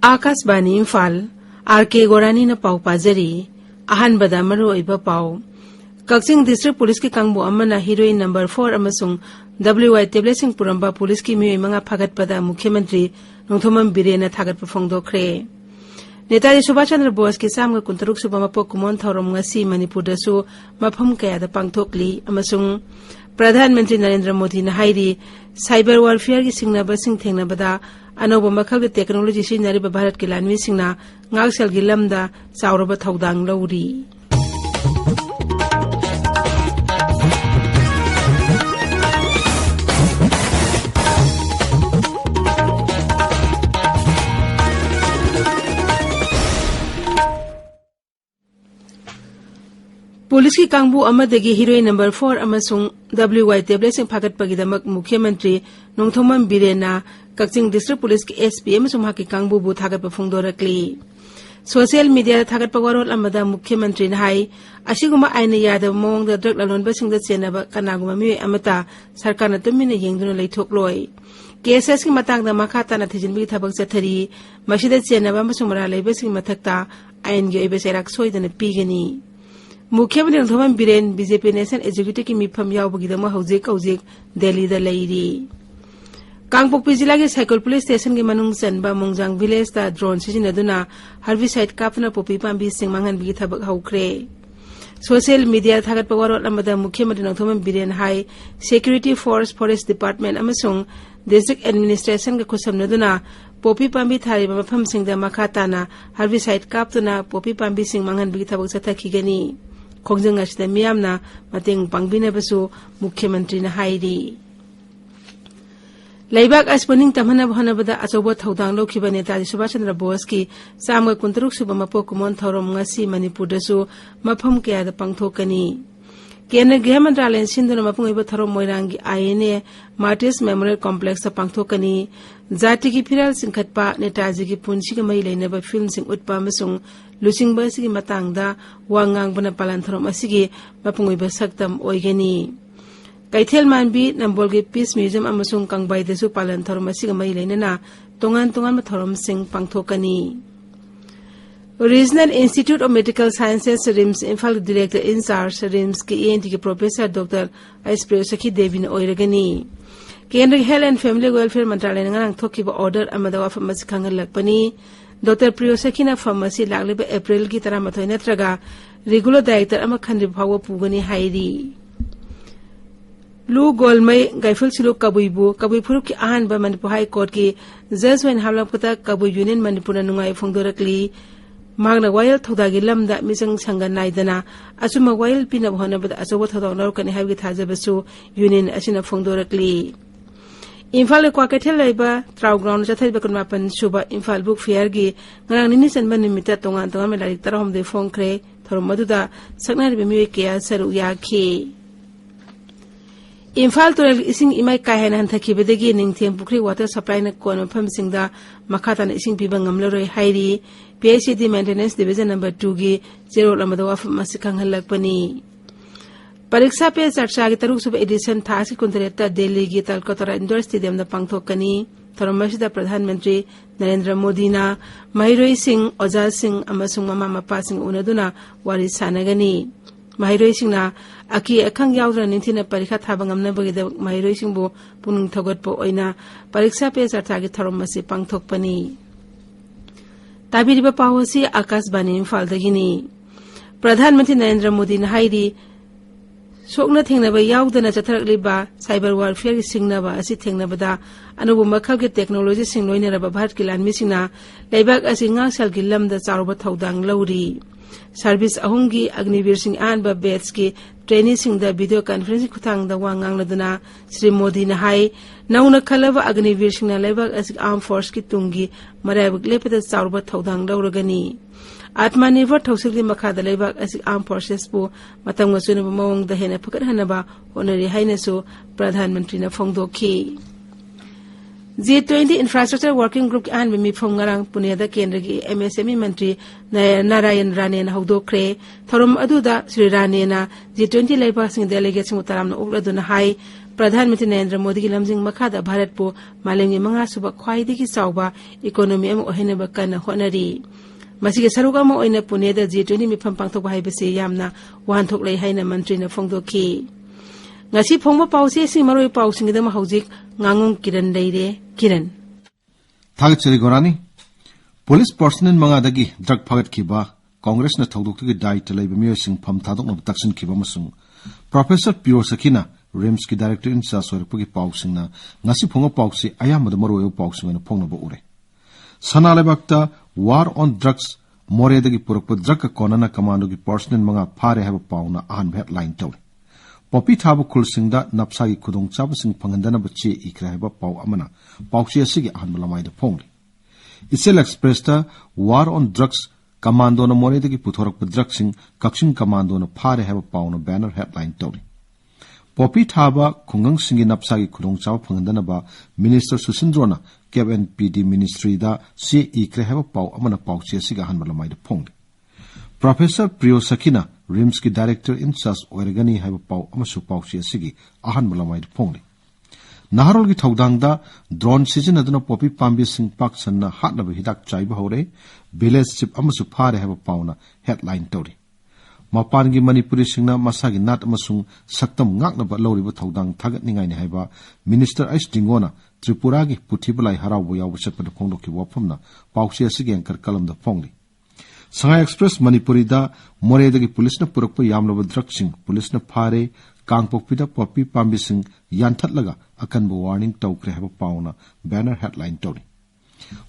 Akashvani Imphal R.K.Gorani न पाउ पाजरी अहानबदा मरुओइबा पाउ कक्सिंग डिस्ट्रिक्ट पुलिस की कांगबो अमना हीरोइन नंबर 4 अमसुंग WY टेब्लेसिंग पुरंबा पुलिस की मियोय मंगा फागतपदा मुख्यमंत्री नोंथोमम बिरेन थागतप फोंगदोखरे नेताजी सुभाष चंद्र बोस की सामगा कुंतरुक सुबा मपो कुमोन थौरम ngasi मणिपुरदसु मफम कयादा पांगथोकली अमसुंग प्रधानमंत्री नरेंद्र मोदी न हाइरी साइबर वारफेयर की सिंगनाबसिंग थेंगनाबदा अनोबा मखल के टेक्नोलॉजी सिनारिबा भारत के लानमी सिंगना ngakselgi की लमदा चावरबा थौदांग लौरी पुलिस की कांगबू अमदगी हीरोइन नंबर 4 अमसुंग WY टेब्लेसिंग फागतपगिदमक मुख्यमंत्री नोंथोमम बिरेना कक्सिंग डिस्ट्रिक्ट पुलिस की SP अमसुंग हाकी कांगबू बु थागतप फोंगदोरकली सोशल मीडिया थागतप वरोल अमदा मुख्यमंत्री नाई असिगुमा आइन यादव मोंग ड्रग ललोनबसिंग चेनब कनागुमा मियोय अमता सरकारना तुमिना येंगदुना लैथोकलोय केसेस की मतांगदा मखा ताना थिजिनबी थबक चथरी मसिदा चेनब अमसुंग मरा लैबसिंग मथक्ता आइन गे ओइबे सेराक सोइदना पीगनी मुख्यमंत्री नोंथोमम बिरेन बीजेपी नेशनल एग्जीक्यूटिव की मिफम यावबगिदम हौजिक दिल्ली दा लैरी कांगपोकपी जिला के साइकल पुलिस स्टेशन के मनुंग चनबा मोंगजांग विलेज दा ड्रोन सिजिनदुना हर्बिसाइड कापना पोपी पांबी सिंग मांगनबी थबक हौख्रे सोशल मीडिया थागतप वरोल अमदा मुख्यमंत्री नोंथोमम Biren high security force forest department अमसुंग डिस्ट्रिक्ट एडमिनिस्ट्रेशन के खुसमनदुना पोपी पांबी थारिबा मफम सिंगदा मखा ताना हर्बिसाइड कापतुना पोपी पांबी सिंग मांगनबी थबक चथखिगनी खोंजंग असिदा मियामना मतेंग पांगबिनबसु मुख्यमंत्री न हाइरी लैबाक अस्पनिंग तमहनब हनबदा अचौबा थौदांग लौखिबा नेताजी सुभाष चंद्र बोस की सामगा कुंतरुक सुबा मपो कुमोन थौरम ngasi मणिपुरदसु मफम कयादा पांगथोकनी केंद्र गृह मंत्रालय सिंधुना मपुंगइबा थौरम मोइरांगी आईएनए मार्टिस मेमोरियल कॉम्प्लेक्स पांगथोकनी जाति की फिराल सिंखटपा नेताजी की पुंसी के मई लेनबा फिल्म सिंग उतपा अमसुंग लुसिंगबा सिगी मतांगदा वांगांगबना पालन थौरम असिगी मपुंगइबा सक्तम ओइगनी कैथेल मानबी नंबोल के पीस म्यूजियम अमसुंग कंगबाइदसु पालन थौरम असिगा मई लेनना तोंगान तोंगान थौरम सिंग पांगथोकनी regional institute of medical sciences RIMS Imphal director in charge RIMS के ENT के professor doctor S Priyoskhi Devi ओइरगनी केंद्र हेल्थ एंड फैमिली वेलफेयर मंत्रालय ने थोकिबा ऑर्डर अमदा वाफम अस खंगलपनी डॉक्टर प्रियोसखीना फार्मेसी लागलिबा अप्रैल की 13 नत्रगा रेगुलर डायरेक्टर अमा खंद्रि फाव पुगनी हाइरी लू गोलमई गाइफल सिलो कबुई फुरुक की आहनबा मणिपुर हाई कोर्ट की जज वेन हामलपता कबुई यूनियन मणिपुर नुंगाई फोंगदोरकली मागना वायल थौदागी लमदा मिजंग संगन नाइदना अचुमा वायल पिनब होनबदा अचौबा थौदांग लौरकनी हाइबगी थाजबसु यूनियन असिना फोंगदोरकली इम्फाल क्वाकैथेल लैबा ट्राउ ग्राउंड चथैबा 18 सुबा इम्फाल बुक फेयर की ngarang nini चनबा निमित्त तोंगान तोंगान लाइक 13 फोंख्रे थोरम मदुदा सकनारिबा मियोय केया सरू याखी इम्फाल तुरल इसिंग EMI काहेन हंथखिबदगी Ningthem Pukhri water supply न कोन मफम सिंगदा मखातान इसिंग पिबा ngamloroi हाइरी PHCD maintenance division number 2 की 0 लमदा वाफम मसिखंगलकपनी परीक्षा पे चर्चा की तरुक सुब एडिशन थासी कुंतरेता दिल्ली की तलकतरा इंडोर स्टेडियम द पांगथोकनी थरमसिदा प्रधानमंत्री नरेंद्र मोदी ना महिरोई सिंह ओजा सिंह अमसुंग ममा मपा सिंह उनदुना वारी सानगनी महिरोई सिंह ना अकी अखंग याउद्र निथिना परीक्षा थाबा ngamnabagi da महिरोई सिंह बो पुनुंग थगतपो ओइना परीक्षा पे चर्चा की थरमसि पांगथोकपनी ताबिरिबा पाहोसी आकाशवाणी इम्फाल दगिनी प्रधानमंत्री नरेंद्र मोदी ना हाइरी सोकना थेंगनबा याउदना चथरकलिबा साइबर वारफेयर की सिंगनबा असि थेंगनबदा अनुभव मखल के टेक्नोलॉजी सिंग लोइनरबा भारत की लानमी सिंगना लैबाक असि ngakselgi की लमदा चारबा थौदांग लौरी सर्विस अहुंगी अग्निवीर सिंह आनबा बैच की ट्रेनी सिंह दा वीडियो कॉन्फ्रेंसिंग खुथांग दा वांगांगलदना श्री मोदी ने हाई नौना खलबा अग्निवीर सिंह लैबाक असि आर्म फोर्स की तुंगी मरायबक लेपदा चारबा थौदांग लौरगनी आत्मनिर्भर थौसिलगी मखादा लैबाक असि आर्म फोर्सेस बु मतंग चुनबा मवंग दा हेना फकत हनबा होनरी हाइनसु प्रधानमंत्री ने फोंगदोखी G20 इंफ्रास्ट्रक्चर वर्किंग ग्रुप की आन में फोंगरांग पुनेदा केंद्र की MSME मंत्री नारायण राणे ने हौदोखरे थरम अदुदा श्री राणे ना G20 लैबाक सिंह डेलीगेट सिंह तराम ओकलदुना हाई प्रधानमंत्री नरेंद्र मोदी की लमजिंग मखादा भारत को मालेम की मंगा सुबह ख्वाइदगी चाउबा इकोनॉमी अम ओहेनब कन्न होनरी मसीगे सरुक अम ओइना पुनेदा G20 मिफम पांगथोक हाइबसे यामना वाहनथोक लई हाइना मंत्री न फोंगदोखी ngasi phongba pause si maroi pausing da hauzik ngangom kiran leire kiran R.K.Gorani police personnel manga dagi drug phagat khiba congress na thodok gi dai talai bemyo sing pham thadok na taksin khiba masung professor Pure Sakina rims ki director in sa sor pugi pausing na ngasi phongba pause ayamada maroi pausing na phongna ba ure sanale bakta war on drugs more dagi purok drug konana commando gi personnel manga phare have pauna an headline taw Popi Tabu Kulsingda Napsagi Kudong Chabasing Pangandana Bachi Ikraheba Pau Amana, Pauxia Sigi Hanmalamai the Pongli. Itself expressed the war on drugs, Commando no Moredagi Putorok Drugsing, Kakshin Commando no Pare have a pound of banner headline Tony. Popi Taba Kungang Singi Napsagi Kudong Chab Pangandanaba, Minister Susindrona, Kevin PD Ministry da Si Ikraheba Pau Amana Pauxia Siga Hanmalamai the Pongli. Professor Priyo Sakina, Rimski Director in Sas R.K.Gorani have a pau amasu pauxia sigi, ahan malamai pongli. Naharol gi thaudangda drone season aduna popi pambi sing pak sanna hatna hidak chaiba hore, village chip amasu phare have a pauna headline tori. Mapangi Manipuri singna masagi nat amasung saktam ngakna ba lori ba thaudang thagat ningai ni haiba Minister Ais Dingona Tripura gi puthibalai haraw yaw chat pa phongdo ki waphamna pauxia sigi ankar kalam da pongli. Sangai Express Manipuri da Moredagi police na purukpa yamlaba drugsing police na phare kangpokpida popi pambising yanthatlaga akan bo warning tawkre haba pauna banner headline tori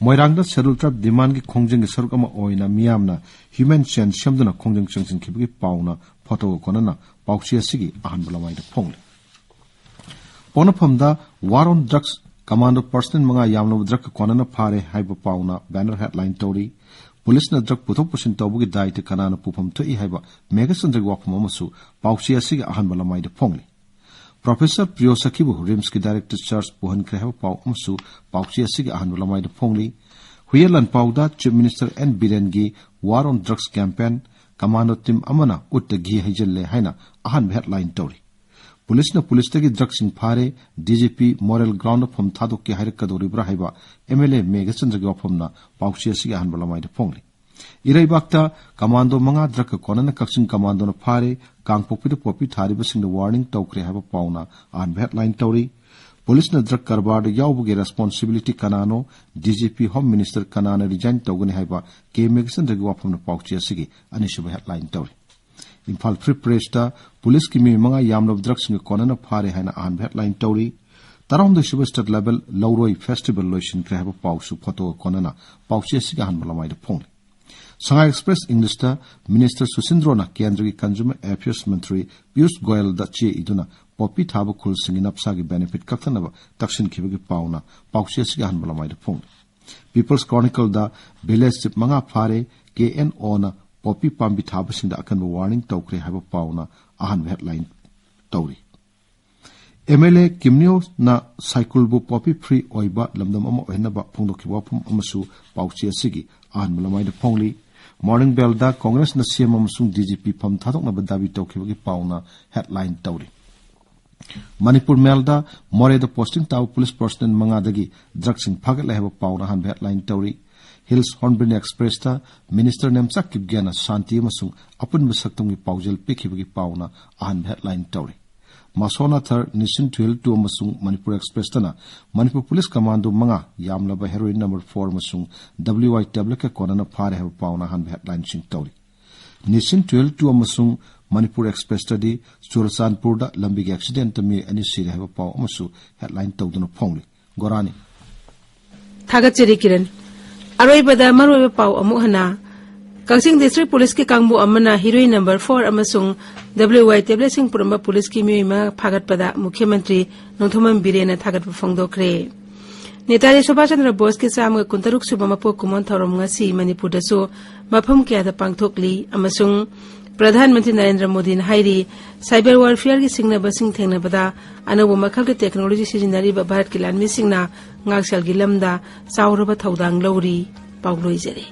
Moirangda schedule trap demand gi khongjing gi saruk ama oina miyamna human chain shamduna khongjing changsing khibgi pauna photo konana pauxia sigi ahan bulamai da phongli Ponaphamda war on drugs commando personnel manga yamlaba drug konana phare haiba pauna banner headline tori Police na drug puthok pusin tawbugi dai te kanana pupam to I haiba megasandra wapam amasu pauxia siga ahan balamai de phongli Professor Priyo Sakibu Rimski Director Charles Puhan Krehaba pau amasu pauxia siga ahan balamai de phongli Huyelan pauda Chief Minister N Birengi War on Drugs campaign commando team amana utta gi hijelle haina ahan headline tori Police na police tagi drugs in phare DGP moral ground of from thadok ki hair kadori brahaiba MLA megasandra wapam na pauxia siga ahan balamai de phongli Irai bakta commando manga drug konana kaksin commando na phare kangpokpi de popi thariba sing the warning tawkre haba pauna an headline tori police na drug karbar de yawbuge responsibility kanano DGP Home Minister kanana resign tawgani haiba ke megasandra wapam na pauxia sigi anishuba headline tori Imphal Free Press da police ki mi manga yamlab drugs ngi konana phare haina an headline tori taram the Shiva State level Lauroi festival lotion krehaba pausu photo konana pauxia siga han balamai de phongli Sangai Express English da Minister Susindrona Kendra ki Consumer Affairs Mantri Piyush Goyal da che iduna popi thaba khul singi napsa gi benefit kaktanaba takshin khibagi pauna pauxia siga han balamai de phongli People's Chronicle da village chip manga phare KNO na Popi Pambi Tabasing da akan warning tawkre haba pauna ahan headline tawri MLA Kimnio na cycle bu Popi free oiba lamdam ama ohinaba phongdoki wapum amasu pauxia sigi ahan malamai da phongli Morning Bell da Congress na CM amasung DGP pham thadok na badabi tawkibagi pauna headline tawri Manipur Mail da more da posting taw police personnel manga dagi drugsing phagat lehaba pauna ahan headline tawri Hills Hornbill Express ta Minister Nemchak Kibgyana Shanti amasung apun masaktumgi paujal pikibagi pauna ahan headline tawri Masona thar Nation 12 to amasung Manipur Express ta na Manipur Police Commando manga yamlaba heroin number 4 amasung WY tablet ka konana phare have pauna ahan headline sing tawri Nation 12 to amasung Manipur Express ta di Churasanpur da lambig accident ta mi ani sire have pau amasu headline tawduna phongli Gorani Thagacheri Kiran Aroi bada maroi pau amu hana Kaksing District Police ki kangbu amana heroin number 4 amasung WY tablet sing puramba police ki miyima phagat pada Mukhyamantri Nongthoman Birena thagat phongdokre Netari Subhash Chandra Bose ki sam kuntaruk subama po kumon thorom ngasi Manipur da so mafam kya da pangthokli amasung Pradhanmantri Narendra Modi na hairi cyber warfare ki singna basing thengna bada anabu makhal ke technology sijinari ba Bharat ki lanmi singna ngaksal gi lamda sauraba thaudang lawri pauloi jare